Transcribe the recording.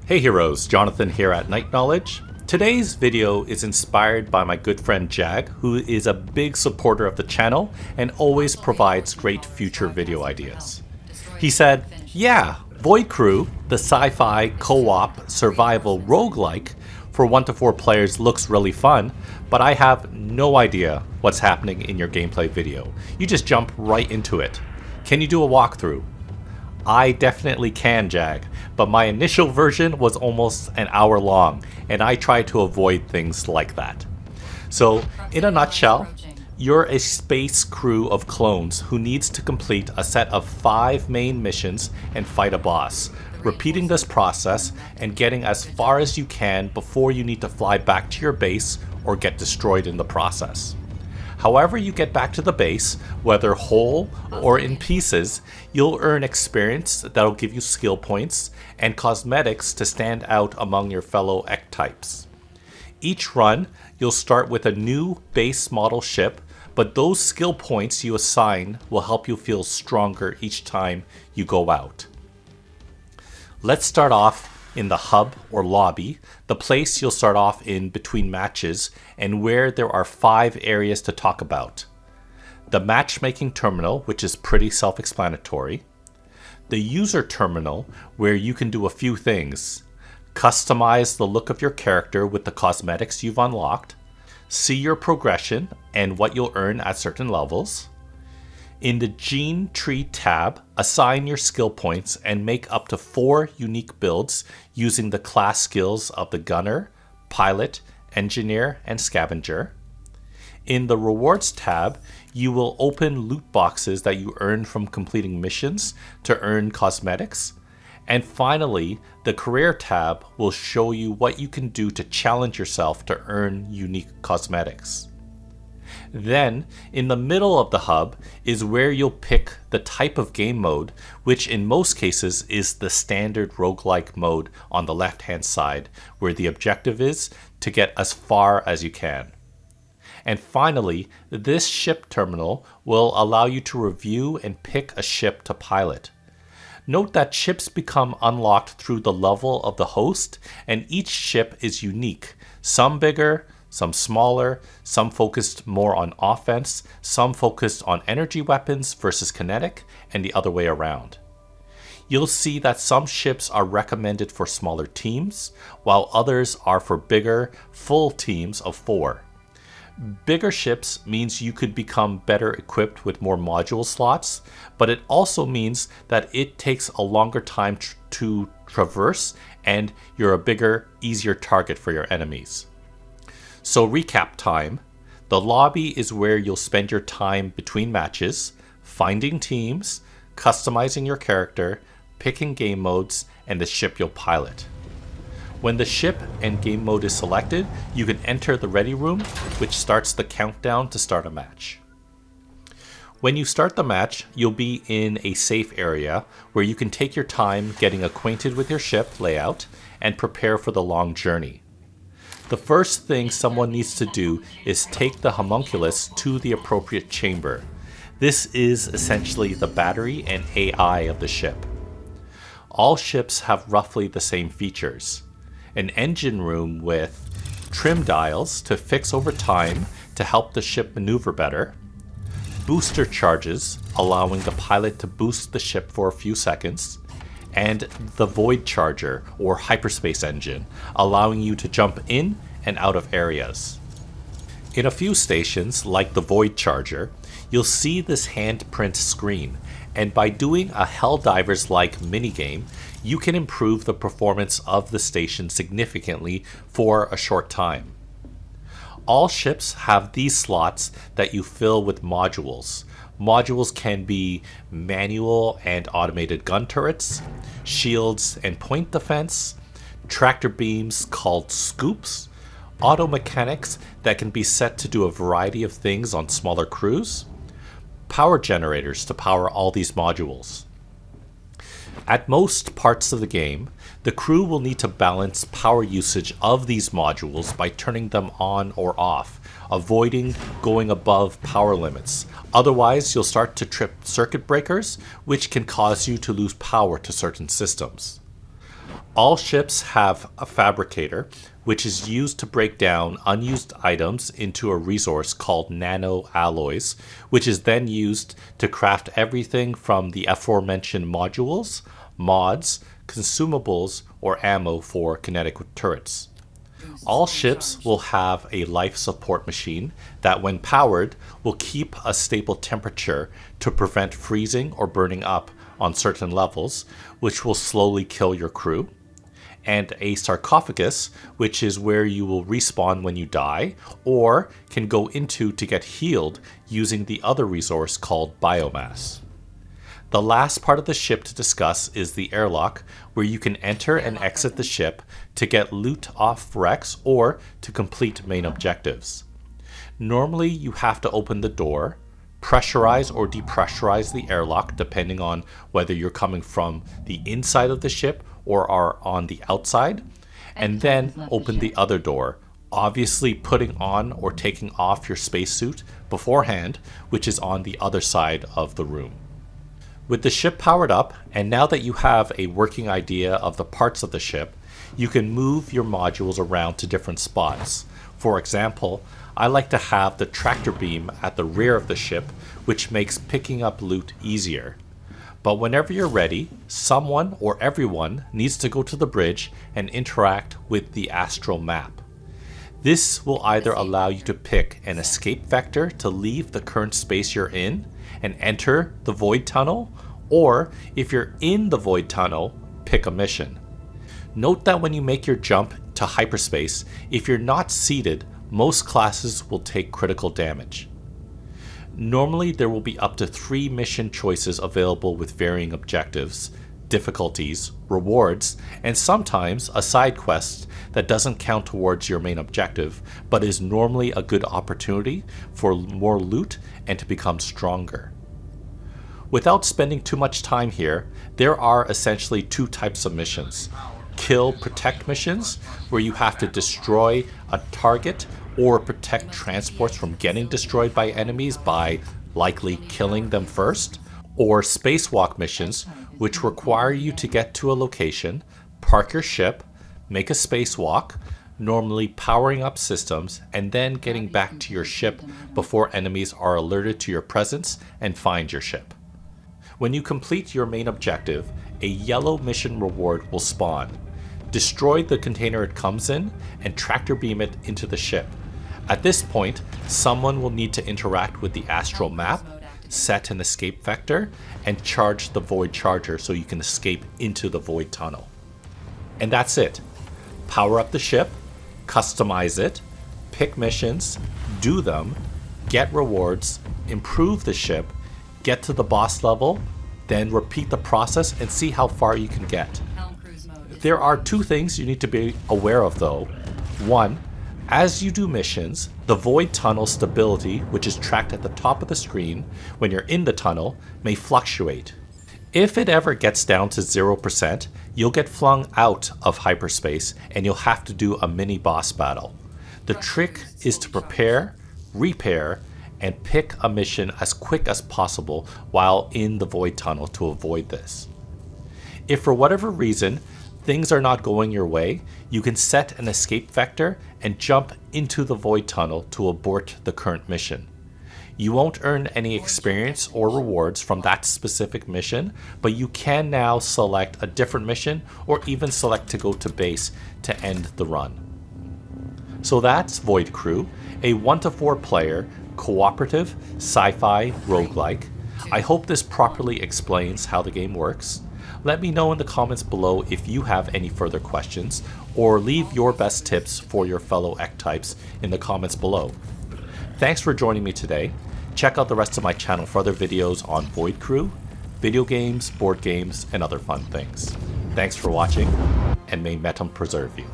Hey heroes, Jonathan here at Night Knowledge. Today's video is inspired by my good friend Jag, who is a big supporter of the channel and always provides great future video ideas. He said, yeah, Void Crew, the sci-fi co-op survival roguelike for 1 to 4 players looks really fun, but I have no idea what's happening in your gameplay video. You just jump right into it. Can you do a walkthrough? I definitely can, Jag, but my initial version was almost an hour long, and I try to avoid things like that. So, in a nutshell, you're a space crew of clones who needs to complete a set of 5 main missions and fight a boss, repeating this process and getting as far as you can before you need to fly back to your base or get destroyed in the process. However you get back to the base, whether whole or in pieces, you'll earn experience that'll give you skill points and cosmetics to stand out among your fellow Ek-types. Each run, you'll start with a new base model ship, but those skill points you assign will help you feel stronger each time you go out. Let's start off in the hub or lobby, the place you'll start off in between matches and where there are 5 areas to talk about. The matchmaking terminal, which is pretty self-explanatory. The user terminal, where you can do a few things. Customize the look of your character with the cosmetics you've unlocked. See your progression and what you'll earn at certain levels. In the Gene Tree tab, assign your skill points and make up to 4 unique builds using the class skills of the Gunner, Pilot, Engineer, and Scavenger. In the Rewards tab, you will open loot boxes that you earn from completing missions to earn cosmetics. And finally, the Career tab will show you what you can do to challenge yourself to earn unique cosmetics. Then, in the middle of the hub is where you'll pick the type of game mode, which in most cases is the standard roguelike mode on the left-hand side, where the objective is to get as far as you can. And finally, this ship terminal will allow you to review and pick a ship to pilot. Note that ships become unlocked through the level of the host, and each ship is unique, some bigger, some smaller, some focused more on offense, some focused on energy weapons versus kinetic, and the other way around. You'll see that some ships are recommended for smaller teams, while others are for bigger, full teams of 4. Bigger ships means you could become better equipped with more module slots, but it also means that it takes a longer time to traverse, and you're a bigger, easier target for your enemies. So recap time. The lobby is where you'll spend your time between matches, finding teams, customizing your character, picking game modes, and the ship you'll pilot. When the ship and game mode is selected, you can enter the ready room, which starts the countdown to start a match. When you start the match, you'll be in a safe area where you can take your time getting acquainted with your ship layout and prepare for the long journey. The first thing someone needs to do is take the homunculus to the appropriate chamber. This is essentially the battery and AI of the ship. All ships have roughly the same features. An engine room with trim dials to fix over time to help the ship maneuver better. Booster charges, allowing the pilot to boost the ship for a few seconds. And the Void Charger, or hyperspace engine, allowing you to jump in and out of areas. In a few stations, like the Void Charger, you'll see this handprint screen, and by doing a Helldivers-like minigame, you can improve the performance of the station significantly for a short time. All ships have these slots that you fill with modules. Modules can be manual and automated gun turrets, shields and point defense, tractor beams called scoops, auto mechanics that can be set to do a variety of things on smaller crews, power generators to power all these modules. At most parts of the game, the crew will need to balance power usage of these modules by turning them on or off, avoiding going above power limits. Otherwise, you'll start to trip circuit breakers, which can cause you to lose power to certain systems. All ships have a fabricator, which is used to break down unused items into a resource called nano alloys, which is then used to craft everything from the aforementioned modules, mods, consumables, or ammo for kinetic turrets. All ships will have a life support machine that, when powered, will keep a stable temperature to prevent freezing or burning up on certain levels, which will slowly kill your crew. And a sarcophagus, which is where you will respawn when you die, or can go into to get healed using the other resource called biomass. The last part of the ship to discuss is the airlock, where you can enter and exit the ship to get loot off wrecks or to complete main objectives. Normally you have to open the door, pressurize or depressurize the airlock depending on whether you're coming from the inside of the ship or are on the outside, and then open the other door, obviously putting on or taking off your spacesuit beforehand, which is on the other side of the room. With the ship powered up, and now that you have a working idea of the parts of the ship, you can move your modules around to different spots. For example, I like to have the tractor beam at the rear of the ship, which makes picking up loot easier. But whenever you're ready, someone or everyone needs to go to the bridge and interact with the astral map. This will either allow you to pick an escape vector to leave the current space you're in and enter the void tunnel, or if you're in the void tunnel, pick a mission. Note that when you make your jump to hyperspace, if you're not seated, most classes will take critical damage. Normally there will be up to 3 mission choices available with varying objectives, difficulties, rewards, and sometimes a side quest that doesn't count towards your main objective, but is normally a good opportunity for more loot and to become stronger. Without spending too much time here, there are essentially 2 types of missions. Kill protect missions, where you have to destroy a target or protect transports from getting destroyed by enemies by likely killing them first, or spacewalk missions, which require you to get to a location, park your ship, make a spacewalk, normally powering up systems, and then getting back to your ship before enemies are alerted to your presence and find your ship. When you complete your main objective, a yellow mission reward will spawn. Destroy the container it comes in and tractor beam it into the ship. At this point, someone will need to interact with the astral map, set an escape vector, and charge the void charger so you can escape into the void tunnel. And that's it. Power up the ship, customize it, pick missions, do them, get rewards, improve the ship, get to the boss level, then repeat the process and see how far you can get. There are 2 things you need to be aware of though. 1, as you do missions, the void tunnel stability, which is tracked at the top of the screen when you're in the tunnel, may fluctuate. If it ever gets down to 0%, you'll get flung out of hyperspace and you'll have to do a mini boss battle. The trick is to prepare, repair, and pick a mission as quick as possible while in the void tunnel to avoid this. If for whatever reason things are not going your way, you can set an escape vector and jump into the void tunnel to abort the current mission. You won't earn any experience or rewards from that specific mission, but you can now select a different mission or even select to go to base to end the run. So that's Void Crew, a 1 to 4 player, cooperative, sci-fi roguelike. I hope this properly explains how the game works. Let me know in the comments below if you have any further questions, or leave your best tips for your fellow Ek-types in the comments below. Thanks for joining me today. Check out the rest of my channel for other videos on Void Crew, video games, board games, and other fun things. Thanks for watching, and may Metum preserve you.